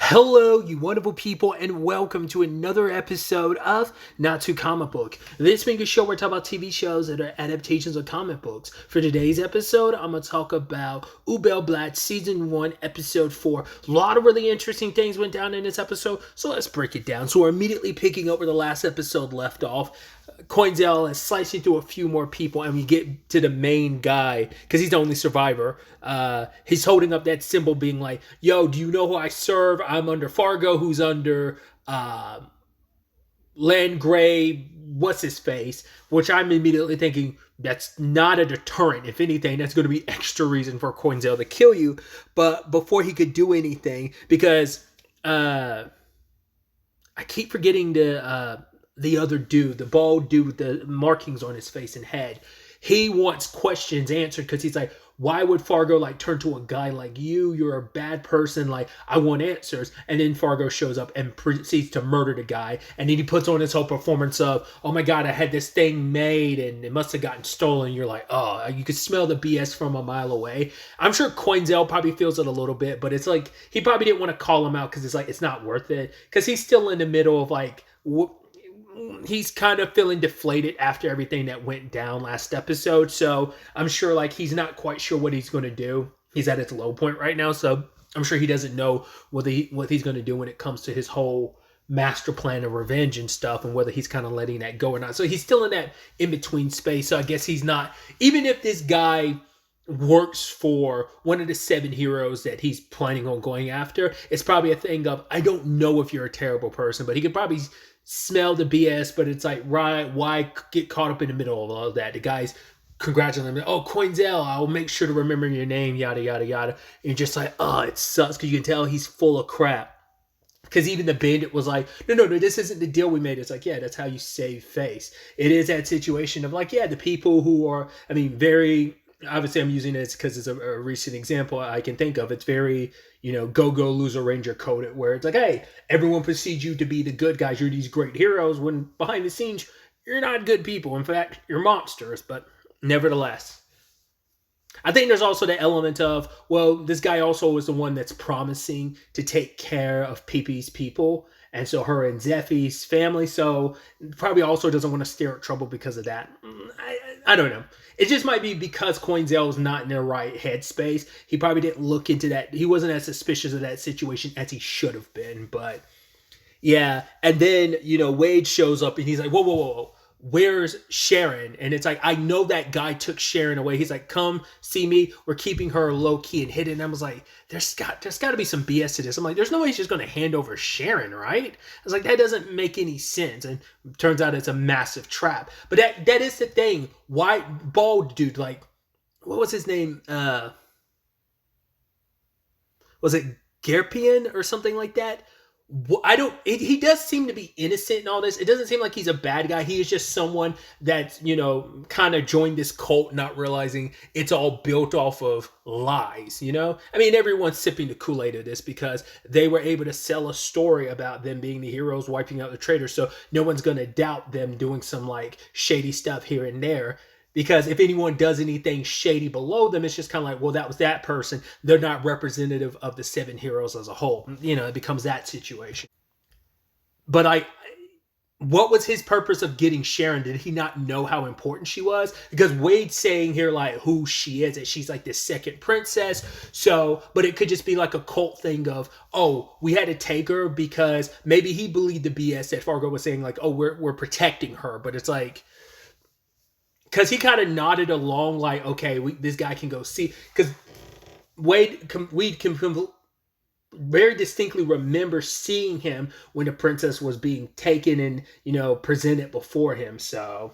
Hello, you wonderful people, and welcome to another episode of Not Too Comic Book. This being a show where I talk about TV shows that are adaptations of comic books. For today's episode, I'm going to talk about Übel Blatt Season 1, Episode 4. A lot of really interesting things went down in this episode, so let's break it down. So we're immediately picking up where the last episode left off. Köinzel is slicing through a few more people, and we get to the main guy because he's the only survivor. He's holding up that symbol, being like, "Yo, do you know who I serve? I'm under Fargo, who's under Landgrave. What's his face?" Which I'm immediately thinking that's not a deterrent. If anything, that's going to be extra reason for Köinzel to kill you. But before he could do anything, because I keep forgetting the other dude, the bald dude with the markings on his face and head. He wants questions answered because he's like, why would Fargo turn to a guy like you? You're a bad person. I want answers. And then Fargo shows up and proceeds to murder the guy. And then he puts on his whole performance of, oh my God, I had this thing made and it must have gotten stolen. You're like, oh, you could smell the BS from a mile away. I'm sure Köinzel probably feels it a little bit, but it's like, he probably didn't want to call him out because it's like, it's not worth it. Because he's still in the middle of he's kind of feeling deflated after everything that went down last episode. So I'm sure he's not quite sure what he's going to do. He's at his low point right now. So I'm sure he doesn't know what he's going to do when it comes to his whole master plan of revenge and stuff, and whether he's kind of letting that go or not. So he's still in that in-between space. So I guess he's not, even if this guy works for one of the 7 heroes that he's planning on going after, it's probably a thing of, I don't know if you're a terrible person, but he could probably smell the BS, but it's like, right, why get caught up in the middle of all of that? The guy's congratulating him, oh, Köinzel, I'll make sure to remember your name, yada, yada, yada. And you're just like, oh, it sucks, because you can tell he's full of crap. Because even the bandit was like, no, this isn't the deal we made. It's like, yeah, that's how you save face. It is that situation of the people who are, very, obviously I'm using this because it's a recent example I can think of. It's very, go loser ranger coded, where it's like, hey, everyone perceives you to be the good guys. You're these great heroes, when behind the scenes, you're not good people. In fact, you're monsters. But nevertheless, I think there's also the element of, well, this guy also was the one that's promising to take care of Pepe's people. And so her and Zeffy's family. So probably also doesn't want to steer at trouble because of that. I don't know. It just might be because Köinzel's not in the right headspace. He probably didn't look into that. He wasn't as suspicious of that situation as he should have been. But yeah. And then, Wade shows up and he's like, whoa. Where's Sharon? And it's like, I know that guy took Sharon away. He's like, come see me. We're keeping her low key and hidden. And I was like, there's got to be some BS to this. I'm like, there's no way he's just going to hand over Sharon, right? I was like, that doesn't make any sense. And it turns out it's a massive trap. But that is the thing. White bald dude, what was his name? Was it Gerpian or something like that? He does seem to be innocent in all this. It doesn't seem like he's a bad guy. He is just someone that's, kind of joined this cult, not realizing it's all built off of lies, everyone's sipping the Kool-Aid of this because they were able to sell a story about them being the heroes, wiping out the traitors. So no one's going to doubt them doing some shady stuff here and there. Because if anyone does anything shady below them, it's just kind of like, well, that was that person. They're not representative of the 7 heroes as a whole. It becomes that situation. But what was his purpose of getting Sharon? Did he not know how important she was? Because Wade's saying here, who she is, that she's this second princess. So, but it could just be a cult thing of, oh, we had to take her because maybe he believed the BS that Fargo was saying, oh, we're protecting her. But it's because he kind of nodded along, okay, this guy can go see. Because Wade can very distinctly remember seeing him when the princess was being taken and, presented before him. So,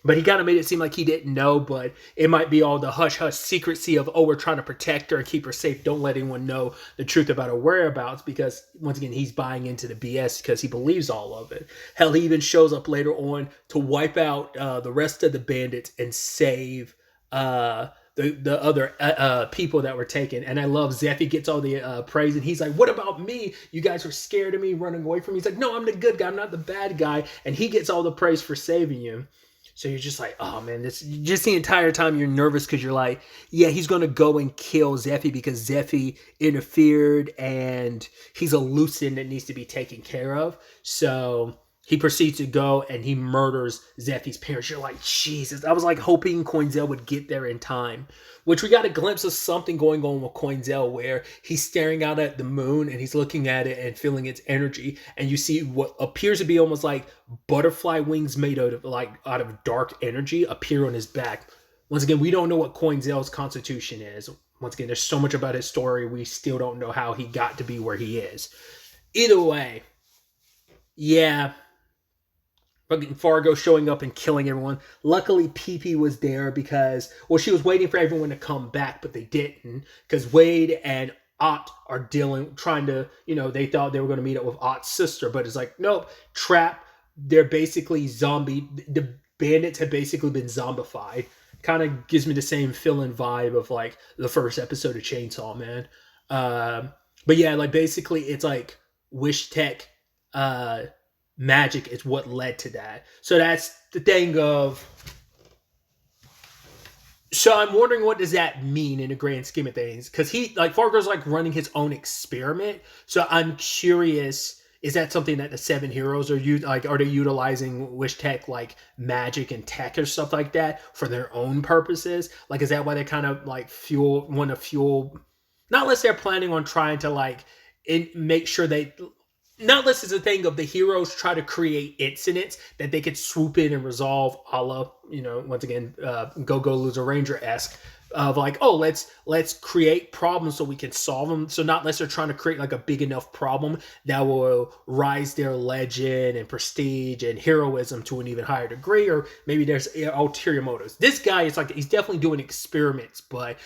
but he kind of made it seem like he didn't know, but it might be all the hush-hush secrecy of, oh, we're trying to protect her and keep her safe. Don't let anyone know the truth about her whereabouts, because, once again, he's buying into the BS because he believes all of it. Hell, he even shows up later on to wipe out the rest of the bandits and save the other people that were taken. And I love Zeffy gets all the praise, and he's like, what about me? You guys were scared of me running away from me. He's like, no, I'm the good guy. I'm not the bad guy. And he gets all the praise for saving you. So you're just like, oh man, this just the entire time you're nervous because you're like, yeah, he's gonna go and kill Zeffy because Zeffy interfered and he's a loose end that needs to be taken care of. So he proceeds to go and he murders Zeffy's parents. You're like, Jesus. I was like hoping Köinzel would get there in time. Which we got a glimpse of something going on with Köinzel where he's staring out at the moon and he's looking at it and feeling its energy. And you see what appears to be almost like butterfly wings made out of dark energy appear on his back. Once again, we don't know what Köinzel's constitution is. Once again, there's so much about his story, we still don't know how he got to be where he is. Either way, yeah, fucking Fargo showing up and killing everyone. Luckily, Pee was there because, well, she was waiting for everyone to come back, but they didn't because Wade and Ott are trying to, they thought they were going to meet up with Ott's sister, but it's like, nope, trap. They're basically zombie. The bandits have basically been zombified. Kind of gives me the same feeling vibe of like the first episode of Chainsaw Man. But yeah, like basically it's like Wish Tech magic is what led to that. So that's the thing of. So I'm wondering what does that mean in the grand scheme of things? Because Fargo's like running his own experiment. So I'm curious, is that something that the Seven Heroes are are they utilizing Wish Tech like magic and tech or stuff like that for their own purposes? Like, is that why they kind of like want to fuel? Not unless they're planning on trying to make sure they. Not unless it's a thing of the heroes try to create incidents that they could swoop in and resolve, a la, once again, Go Loser Ranger-esque, of like, oh, let's create problems so we can solve them. So not unless they're trying to create like a big enough problem that will rise their legend and prestige and heroism to an even higher degree, or maybe there's ulterior motives. This guy is like, he's definitely doing experiments, but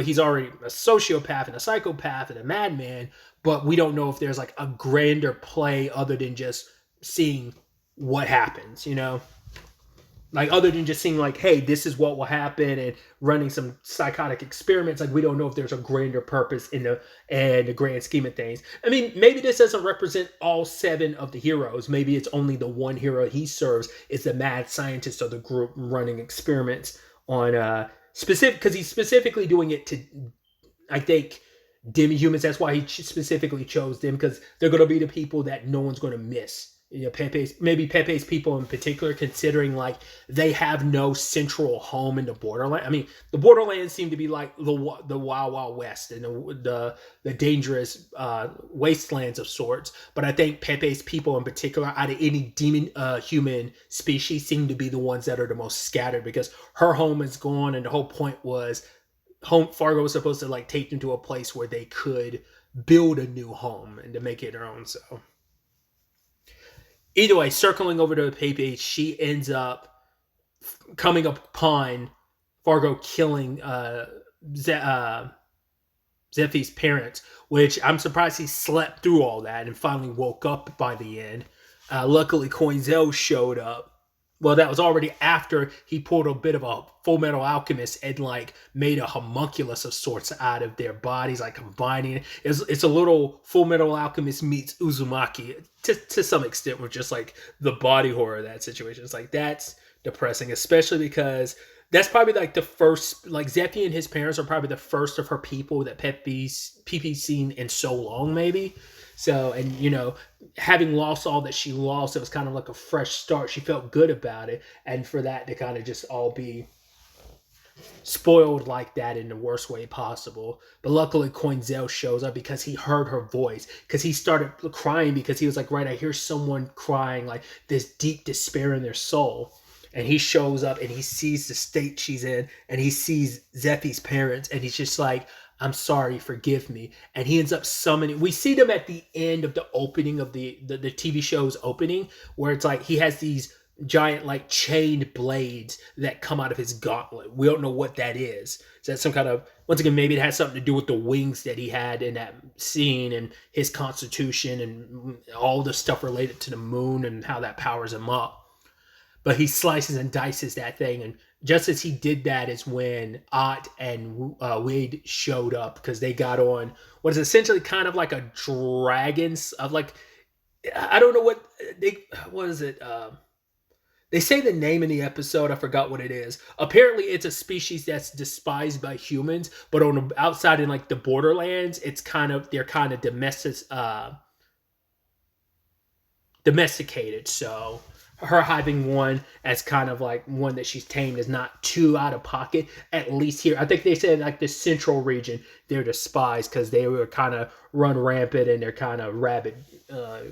he's already a sociopath and a psychopath and a madman, but we don't know if there's like a grander play other than just seeing what happens, Like, other than just seeing like, hey, this is what will happen and running some psychotic experiments, like we don't know if there's a grander purpose in the grand scheme of things. I mean, maybe this doesn't represent all 7 of the heroes. Maybe it's only the one hero he serves is the mad scientist of the group running experiments on specific, because he's specifically doing it to, I think, demi-humans. That's why he specifically chose them, because they're going to be the people that no one's going to miss. Pepe's people in particular, considering like they have no central home in the borderland. I mean, the borderlands seem to be like the Wild Wild West and the dangerous wastelands of sorts. But I think Pepe's people in particular, out of any demon human species, seem to be the ones that are the most scattered, because her home is gone, and the whole point was Fargo was supposed to like take them to a place where they could build a new home and to make it their own. So either way, circling over to Pepe, she ends up coming upon Fargo killing Zeffy's parents, which I'm surprised he slept through all that and finally woke up by the end. Luckily, Köinzel showed up. Well, that was already after he pulled a bit of a Full Metal Alchemist and like made a homunculus of sorts out of their bodies, like combining it. It's a little Full Metal Alchemist meets Uzumaki to some extent, with just like the body horror of that situation. It's like, that's depressing, especially because that's probably like the first, like Zeffy and his parents are probably the first of her people that Pepe's seen in so long, maybe. So, and having lost all that she lost, it was kind of like a fresh start. She felt good about it. And for that to kind of just all be spoiled like that in the worst way possible. But luckily Köinzel shows up because he heard her voice, because he started crying, because he was like, right, I hear someone crying, like this deep despair in their soul. And he shows up and he sees the state she's in, and he sees Zeffy's parents, and he's just like, I'm sorry, forgive me. And he ends up summoning. We see them at the end of the opening of the TV show's opening, where it's like he has these giant like chained blades that come out of his gauntlet. We don't know what that is. Is that some kind of, once again, maybe it has something to do with the wings that he had in that scene and his constitution and all the stuff related to the moon and how that powers him up. But he slices and dices that thing, and just as he did that is when Ott and Wade showed up, because they got on what is essentially kind of like a dragon's of like, I don't know what is it. They say the name in the episode. I forgot what it is. Apparently, it's a species that's despised by humans, but on the outside in like the borderlands, they're kind of domesticated. So her having one as kind of like one that she's tamed is not too out of pocket. At least here, I think they said like the central region they're despised because they were kind of run rampant and they're kind of rabid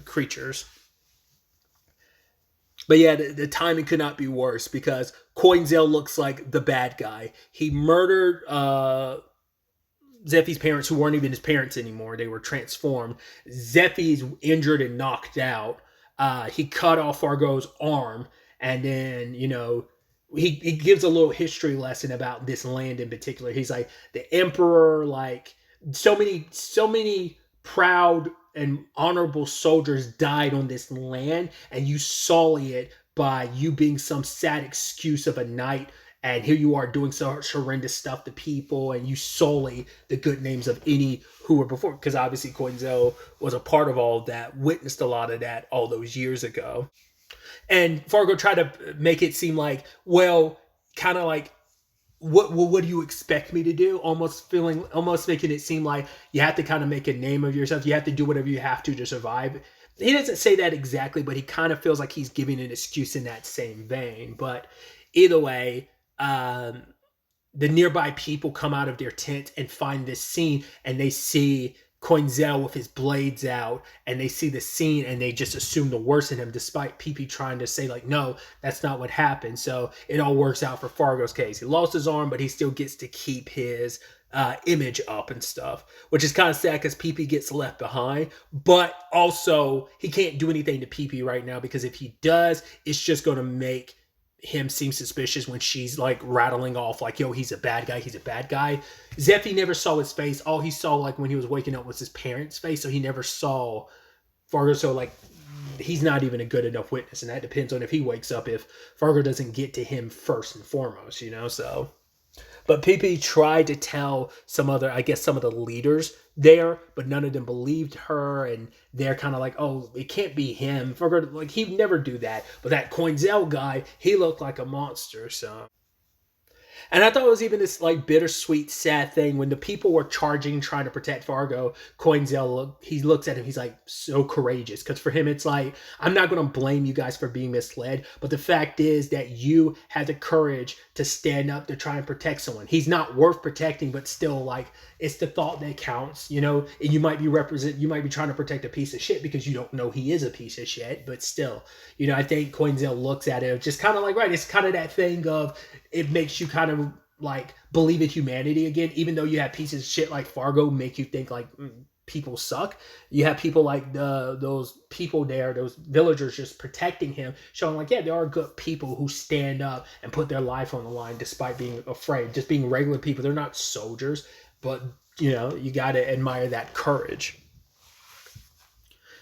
creatures. But yeah, the timing could not be worse because Köinzel looks like the bad guy. He murdered Zeffy's parents, who weren't even his parents anymore. They were transformed. Zeffy's injured and knocked out. He cut off Fargo's arm, and then he gives a little history lesson about this land in particular. He's like the emperor, like so many proud and honorable soldiers died on this land, and you sully it by you being some sad excuse of a knight, and here you are doing such horrendous stuff to people, and you sully the good names of any who were before, because obviously Köinzel was a part of all of that, witnessed a lot of that all those years ago. And Fargo tried to make it seem like, well, kind of like, what do you expect me to do? Almost making it seem like you have to kind of make a name of yourself. You have to do whatever you have to survive. He doesn't say that exactly, but he kind of feels like he's giving an excuse in that same vein. But either way, the nearby people come out of their tent and find this scene, and they see Köinzel with his blades out, and they see the scene and they just assume the worst in him, despite Pee-Pee trying to say like, no, that's not what happened. So it all works out for Fargo's case. He lost his arm, but he still gets to keep his image up and stuff, which is kind of sad because Pee-Pee gets left behind. But also, he can't do anything to Pee-Pee right now, because if he does, it's just going to make him seem suspicious when she's like rattling off like, yo, he's a bad guy, Zeffy never saw his face. All he saw like when he was waking up was his parents' face, so he never saw Fargo. So like, he's not even a good enough witness, and that depends on if he wakes up, if Fargo doesn't get to him first and foremost, so. But Pee-Pee tried to tell some of the leaders there, but none of them believed her, and they're kind of like, oh, it can't be him. Fargo, like, he'd never do that. But that Köinzel guy, he looked like a monster, so. And I thought it was even this like bittersweet, sad thing when the people were charging, trying to protect Fargo. Köinzel, he looks at him, he's like so courageous, because for him it's like, I'm not going to blame you guys for being misled, but the fact is that you had the courage to stand up to try and protect someone. He's not worth protecting, but still, like, it's the thought that counts, and you might be trying to protect a piece of shit because you don't know he is a piece of shit, but still, I think Köinzel looks at it just kind of like, right, it's kind of that thing of, it makes you kind of like believe in humanity again, even though you have pieces of shit like Fargo make you think like people suck. You have people like those people there, those villagers just protecting him, showing like, yeah, there are good people who stand up and put their life on the line despite being afraid, just being regular people. They're not soldiers, but you got to admire that courage.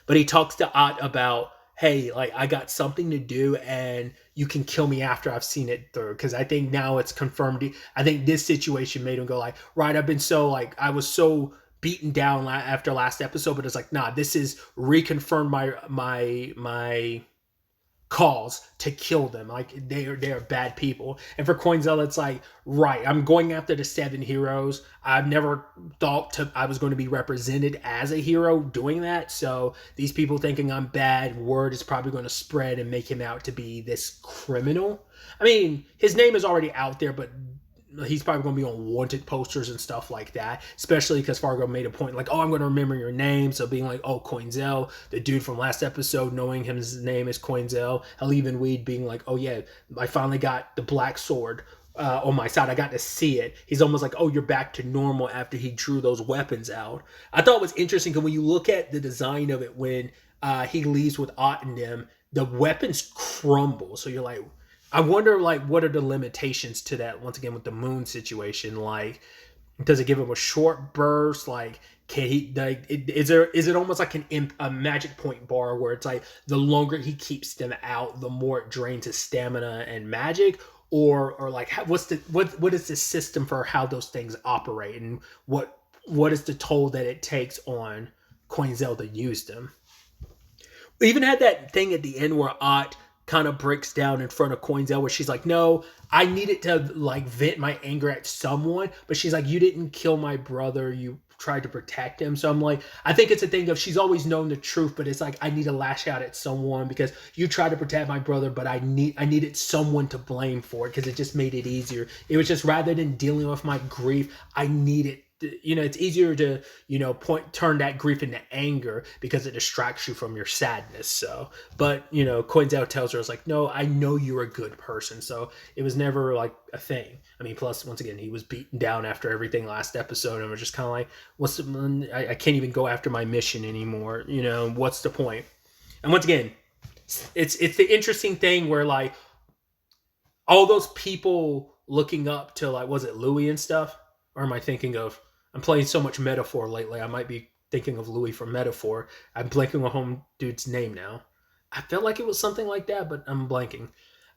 But he talks to Ott about, hey, like, I got something to do, and you can kill me after I've seen it through. Because I think now it's confirmed. I think this situation made him go like, right, I've been so, like, I was so beaten down after last episode, but it's like, nah, this is reconfirmed my cause to kill them. Like, they are bad people. And for Köinzel, it's like, right, I'm going after the 7 heroes. I've never thought I was going to be represented as a hero doing that. So these people thinking I'm bad, word is probably going to spread and make him out to be this criminal. I mean, his name is already out there, but he's probably going to be on wanted posters and stuff like that, especially because Fargo made a point like, oh, I'm going to remember your name. So being like, oh, Köinzel, the dude from last episode, knowing his name is Köinzel. Weed being like, oh yeah, I finally got the black sword on my side. I got to see it. He's almost like, oh, you're back to normal after he drew those weapons out. I thought it was interesting because when you look at the design of it, when he leaves with Ott and them, the weapons crumble. So you're like, I wonder, like, what are the limitations to that, once again, with the moon situation? Like, does it give him a short burst? Like, can he, like, is it almost like a magic point bar where it's like, the longer he keeps them out, the more it drains his stamina and magic? Or like, what is the system for how those things operate? And what is the toll that it takes on Köinzel to use them? We even had that thing at the end where Ott kind of breaks down in front of Köinzel, where she's like, no, I needed to like vent my anger at someone, but she's like, you didn't kill my brother, you tried to protect him. So I'm like, I think it's a thing of she's always known the truth, but it's like, I need to lash out at someone because you tried to protect my brother, but I needed someone to blame for it because it just made it easier. It was just, rather than dealing with my grief, I needed, it's easier to, turn that grief into anger because it distracts you from your sadness. So, but, Köinzel tells her, it's like, no, I know you're a good person. So it was never like a thing. I mean, plus, once again, he was beaten down after everything last episode, and was just kind of like, I can't even go after my mission anymore. What's the point? And once again, it's the interesting thing where like all those people looking up to, like, was it Louis and stuff? Or am I thinking of, I'm playing so much Metaphor lately, I might be thinking of Louis from Metaphor. I'm blanking on home dude's name now. I felt like it was something like that, but I'm blanking.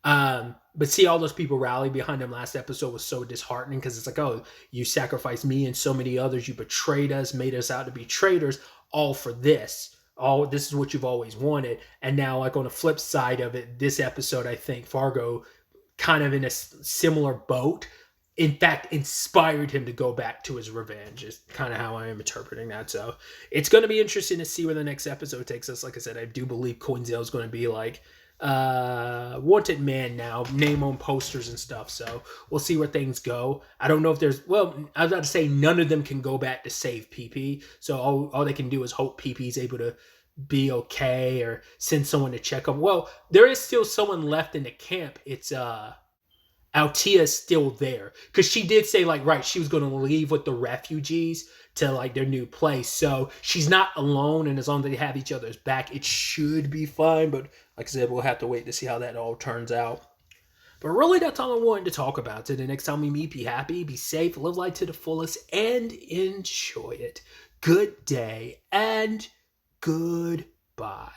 But see all those people rally behind him last episode was so disheartening, because it's like, oh, you sacrificed me and so many others. You betrayed us, made us out to be traitors, all for this. All this is what you've always wanted. And now, like, on the flip side of it, this episode, I think Fargo kind of in a similar boat, in fact, inspired him to go back to his revenge, is kind of how I am interpreting that. So it's going to be interesting to see where the next episode takes us. Like I said, I do believe Köinzel is going to be like wanted man now, name on posters and stuff. So we'll see where things go. I don't know if there's, well, I was about to say none of them can go back to save PP. So all they can do is hope PP is able to be okay, or send someone to check him. Well, there is still someone left in the camp. It's Altia's still there, because she did say, like, right, she was going to leave with the refugees to, like, their new place. So she's not alone, and as long as they have each other's back, it should be fine. But like I said, we'll have to wait to see how that all turns out. But really, that's all I wanted to talk about. So the next time we meet, be happy, be safe, live life to the fullest, and enjoy it. Good day and goodbye.